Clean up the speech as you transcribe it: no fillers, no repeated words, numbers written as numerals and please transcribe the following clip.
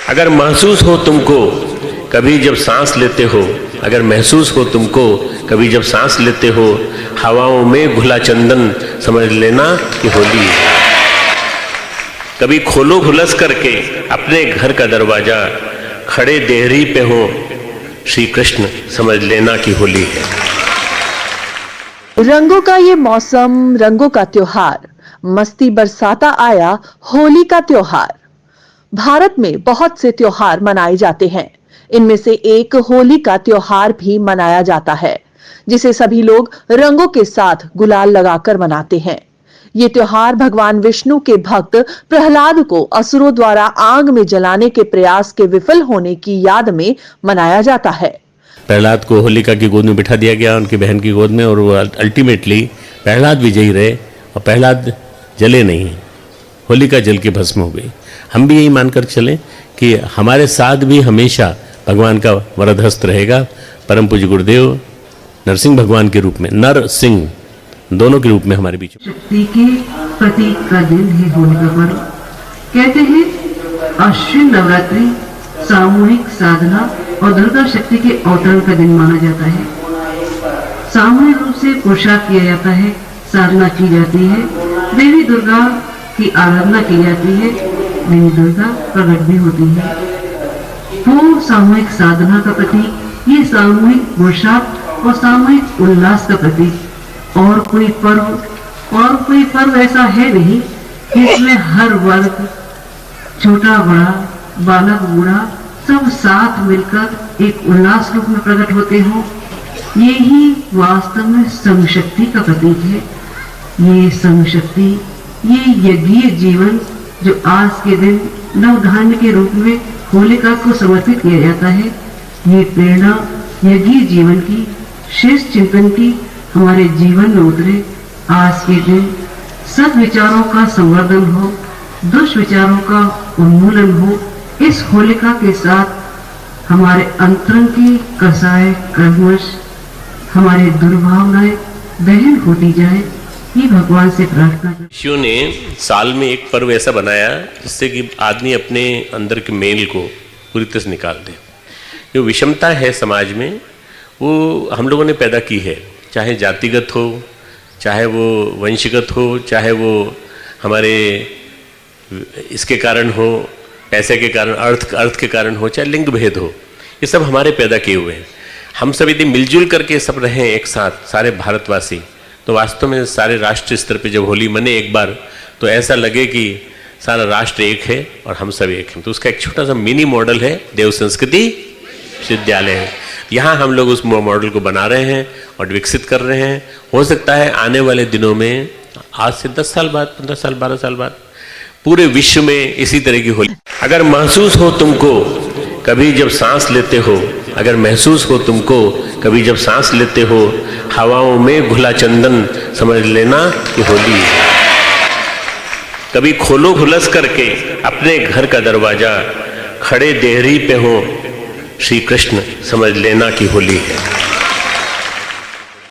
अगर महसूस हो तुमको कभी जब सांस लेते हो, अगर महसूस हो तुमको कभी जब सांस लेते हो, हवाओं में घुला चंदन समझ लेना कि होली है। कभी खोलो घुलस करके अपने घर का दरवाजा, खड़े देहरी पे हो श्री कृष्ण समझ लेना कि होली है। रंगों का ये मौसम, रंगों का त्योहार, मस्ती बरसाता आया होली का त्योहार। भारत में बहुत से त्योहार मनाए जाते हैं। इनमें से एक होली का त्योहार भी मनाया जाता है, जिसे सभी लोग रंगों के साथ गुलाल लगाकर मनाते हैं। ये त्योहार भगवान विष्णु के भक्त प्रहलाद को असुरों द्वारा आग में जलाने के प्रयास के विफल होने की याद में मनाया जाता है। प्रहलाद को होलिका की गोद में बिठा दिया गया, उनकी बहन की गोद में, और वो अल्टीमेटली प्रहलाद विजयी रहे और प्रहलाद जले नहीं, होलिका जल के भस्म हो गई। हम भी यही मानकर चलें कि हमारे साथ भी हमेशा भगवान का वरदहस्त रहेगा। परम पूज्य गुरुदेव नरसिंह भगवान के रूप में, नर सिंह दोनों के रूप में हमारे बीच शक्ति के प्रतीक का दिन है होली का पर्व। कहते हैं अश्विन नवरात्रि सामूहिक साधना और दुर्गा शक्ति के अवतरण का दिन माना जाता है। सामूहिक रूप से पोशाक किया जाता है, साधना की जाती है, देवी दुर्गा की आराधना की जाती है, देवी दुर्गा प्रकट भी होती है। वो सामूहिक साधना का प्रतीक, ये सामूहिक पोशाक और सामूहिक उल्लास का प्रतीक। और कोई पर्व ऐसा है नहीं जिसमें हर वर्ग, छोटा बड़ा, बालक बूढ़ा सब साथ मिलकर एक उल्लास रूप में प्रकट होते हो। यही वास्तव में संघशक्ति का प्रतीक है। ये संघशक्ति, ये यज्ञीय जीवन जो आज के दिन नवधान्य के रूप में होलिका को समर्पित किया जाता है, ये प्रेरणा यज्ञीय जीवन की, श्रेष्ठ चिंतन की हमारे जीवन में उतरे। आज के दिन सद विचारों का संवर्धन हो, दुष्विचारों का उन्मूलन हो। इस होलिका के साथ हमारे अंतरंग की कसाय कर्मश, हमारी दुर्भावनाएं दहन होती जाए, ये भगवान से प्रार्थना करते हैं। ऋषियों ने साल में एक पर्व ऐसा बनाया जिससे कि आदमी अपने अंदर के मेल को पूरी तरह से निकाल दे। जो विषमता है समाज में, वो हम लोगों ने पैदा की है, चाहे जातिगत हो, चाहे वो वंशगत हो, चाहे वो हमारे इसके कारण हो, पैसे के कारण, अर्थ के कारण हो, चाहे लिंग भेद हो, ये सब हमारे पैदा किए हुए हैं। हम सब यदि मिलजुल करके सब रहें एक साथ, सारे भारतवासी, तो वास्तव में सारे राष्ट्र स्तर पे जब होली मने एक बार, तो ऐसा लगे कि सारा राष्ट्र एक है और हम सब एक हैं। तो उसका एक छोटा सा मिनी मॉडल है देव संस्कृति विश्वविद्यालय है। यहाँ हम लोग उस मॉडल को बना रहे हैं और विकसित कर रहे हैं। हो सकता है आने वाले दिनों में, आज से 10 साल बाद, 15 साल, 12 साल बाद, पूरे विश्व में इसी तरह की होली। अगर महसूस हो तुमको कभी जब सांस लेते हो, अगर महसूस हो तुमको कभी जब सांस लेते हो, हवाओं में घुला चंदन समझ लेना कि होली है। कभी खोलो घुलस करके अपने घर का दरवाजा, खड़े देहरी पे हो श्री कृष्ण समझ लेना कि होली है।